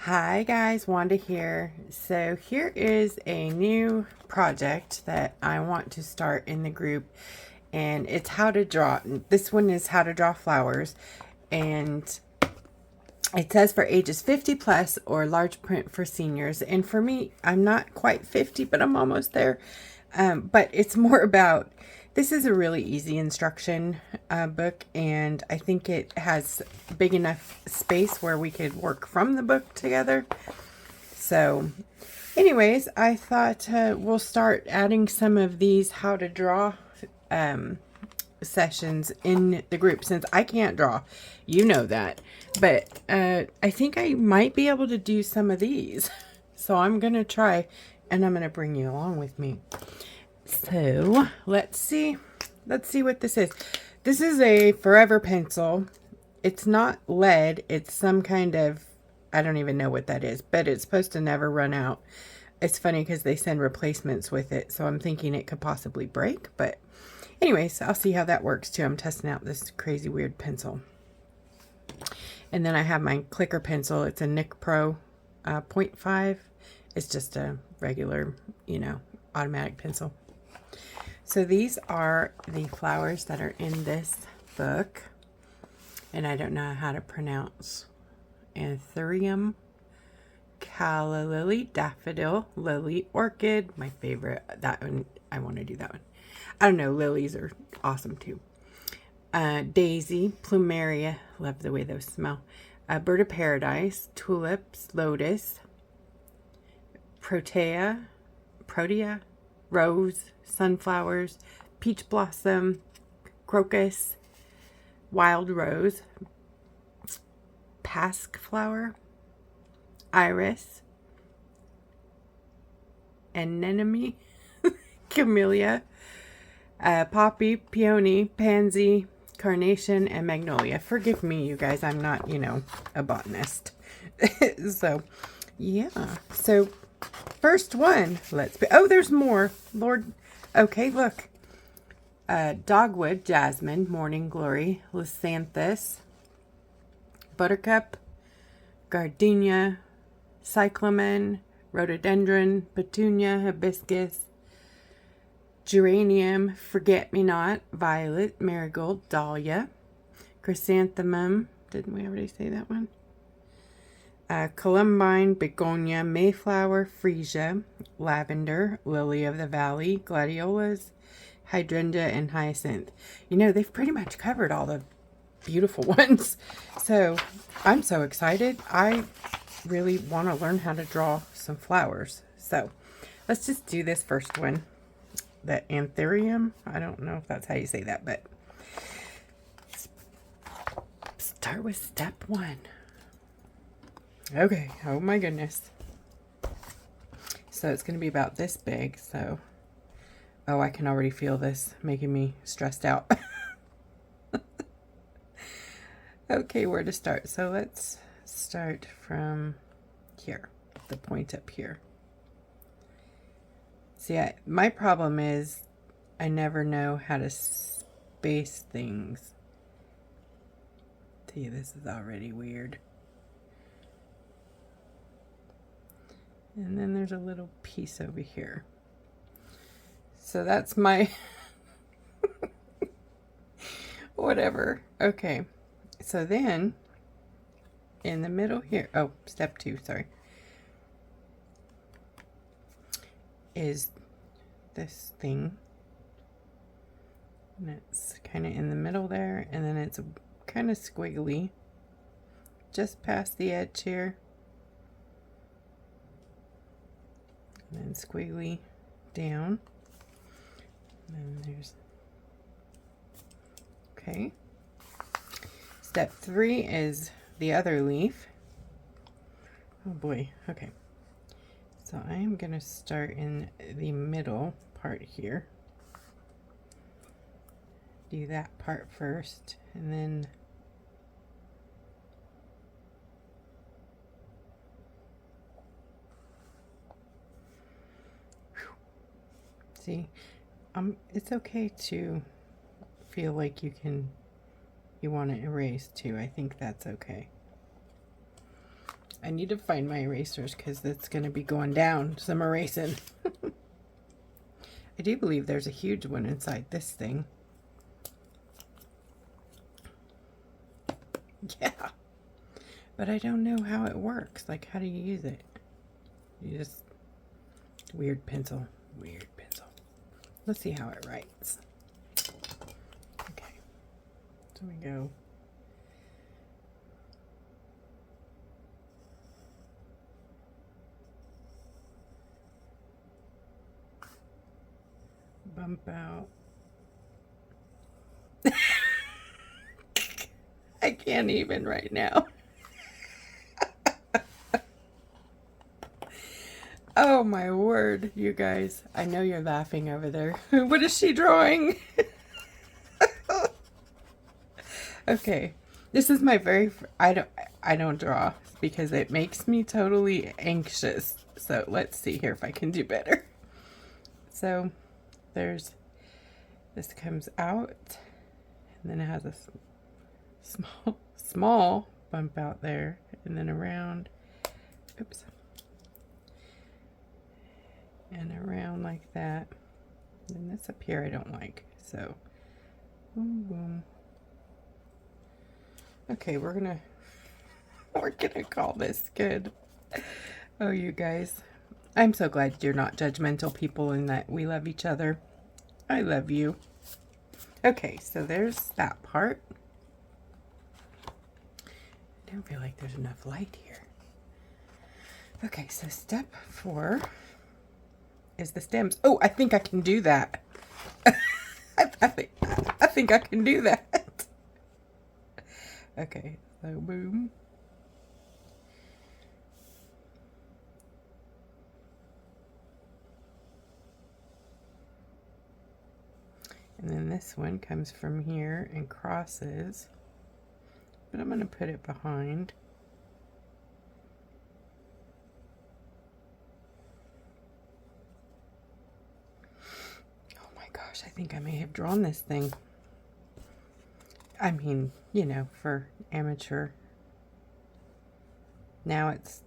Hi guys, Wanda here. So here is a new project that I want to start in the group, and it's how to draw. This one is how to draw flowers, and it says for ages 50 plus or large print for seniors. And for me, I'm not quite 50, but I'm almost there. But it's more about, this is a really easy instruction book, and I think it has big enough space where we could work from the book together. So anyways, I thought we'll start adding some of these how to draw sessions in the group, since I can't draw, you know that, but I think I might be able to do some of these. So I'm gonna try, and I'm gonna bring you along with me. So let's see what this is. This is a forever pencil. It's not lead, it's some kind of, I don't even know what that is, but it's supposed to never run out. It's funny because they send replacements with it, so I'm thinking it could possibly break, but anyways, I'll see how that works too. I'm testing out this crazy weird pencil. And then I have my clicker pencil. It's a Nic Pro 0.5. It's just a regular, automatic pencil. So these are the flowers that are in this book. And I don't know how to pronounce. Anthurium, calla lily, daffodil, lily, orchid. My favorite. That one, I want to do that one. I don't know, lilies are awesome too. Daisy, plumeria, love the way those smell. Bird of paradise, tulips, lotus, protea, rose, sunflowers, peach blossom, crocus, wild rose, pasque flower, iris, anemone, camellia, poppy, peony, pansy, carnation, and magnolia. Forgive me, you guys, I'm not, a botanist. So, yeah. So, first one, oh, there's more. Lord. Okay, look. Dogwood, jasmine, morning glory, leucanthus, buttercup, gardenia, cyclamen, rhododendron, petunia, hibiscus, geranium, forget-me-not, violet, marigold, dahlia, chrysanthemum, didn't we already say that one? Columbine, begonia, mayflower, freesia, lavender, lily of the valley, gladiolas, hydrangea, and hyacinth. They've pretty much covered all the beautiful ones. So I'm so excited. I really want to learn how to draw some flowers. So let's just do this first one. The anthurium. I don't know if that's how you say that, but start with step one. Okay. Oh my goodness. So it's going to be about this big. So, oh, I can already feel this making me stressed out. Okay, where to start? So let's start from here, the point up here. See, my problem is I never know how to space things. See, this is already weird. And then there's a little piece over here. So that's my whatever. Okay. So then in the middle here, oh, step two, sorry, is this thing. And it's kind of in the middle there, and then it's kind of squiggly just past the edge here. And then squiggly down. And then there's, okay. Step three is the other leaf. Oh boy, okay. So I am going to start in the middle part here. Do that part first, and then see, it's okay to feel like you want to erase too. I think that's okay. I need to find my erasers because that's going to be going down some erasing. I do believe there's a huge one inside this thing. Yeah. But I don't know how it works. Like, how do you use it? You just... Weird pencil. Weird pencil. Let's see how it writes. Okay. So we go... Bump out. I can't even right now. Oh my word, you guys. I know you're laughing over there. What is she drawing? Okay. This is my very I don't draw because it makes me totally anxious. So let's see here if I can do better. So there's this comes out and then it has a small bump out there and then around. Oops. And around like that. And this up here I don't like. So boom boom. Okay, we're gonna call this good. Oh, you guys. I'm so glad you're not judgmental people and that we love each other. I love you. Okay, so there's that part. I don't feel like there's enough light here. Okay, so step 4 is the stems. Oh, I think I can do that. I think I can do that. Okay, so boom. And then this one comes from here and crosses. But I'm going to put it behind. Oh my gosh, I think I may have drawn this thing. I mean, you know, for amateur. Now it's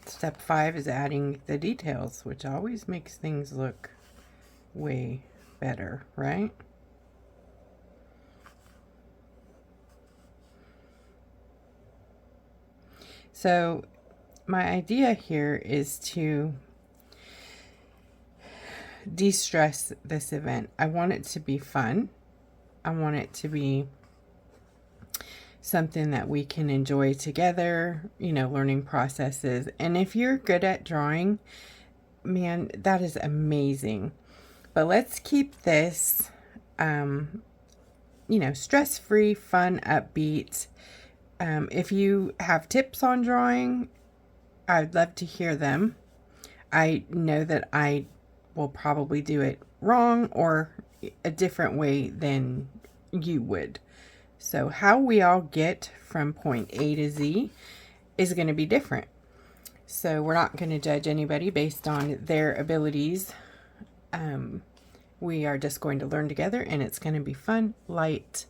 step 5 is adding the details, which always makes things look way better, right? So my idea here is to de-stress this event. I want it to be fun. I want it to be something that we can enjoy together, you know, learning processes. And if you're good at drawing, man, that is amazing. But let's keep this, you know, stress-free, fun, upbeat. If you have tips on drawing, I'd love to hear them. I know that I will probably do it wrong or a different way than you would. So how we all get from point A to Z is going to be different. So we're not going to judge anybody based on their abilities. We are just going to learn together, and it's going to be fun, light,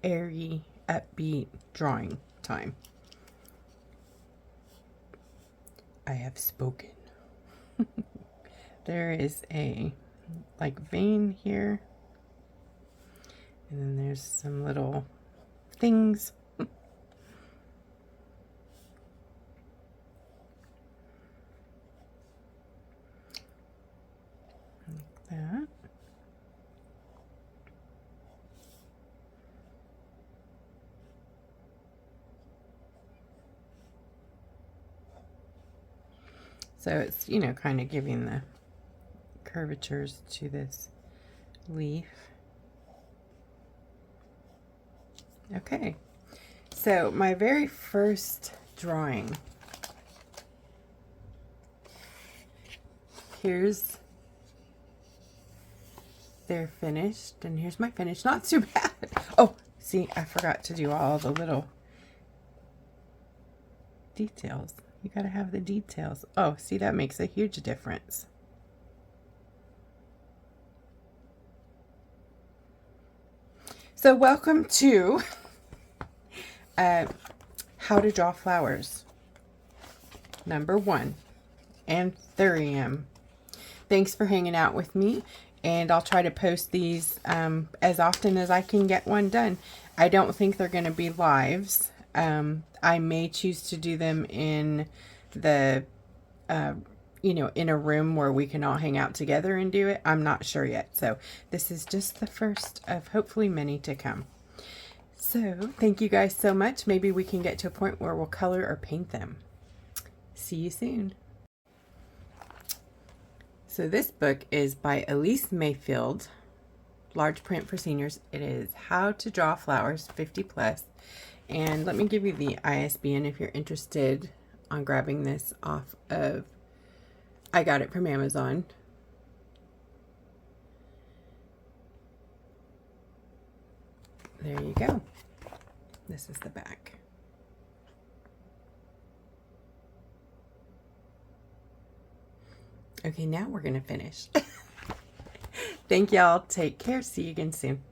airy, upbeat drawing time. I have spoken. There is a like vein here, and then there's some little things. Like that. So it's, you know, kind of giving the curvatures to this leaf. Okay, so my very first drawing, here's their finished, and here's my finish. Not too bad. Oh, see, I forgot to do all the little details. You gotta have the details. Oh, see, that makes a huge difference. So welcome to how to draw flowers. number 1, Anthurium. Thanks for hanging out with me, and I'll try to post these as often as I can get one done. I don't think they're going to be lives. I may choose to do them in the, in a room where we can all hang out together and do it. I'm not sure yet. So this is just the first of hopefully many to come. So thank you guys so much. Maybe we can get to a point where we'll color or paint them. See you soon. So this book is by Ellyse Mayfield, large print for seniors. It is How to Draw Flowers 50 Plus. And let me give you the ISBN if you're interested on grabbing this off of, I got it from Amazon. There you go. This is the back. Okay, now we're going to finish. Thank y'all. Take care. See you again soon.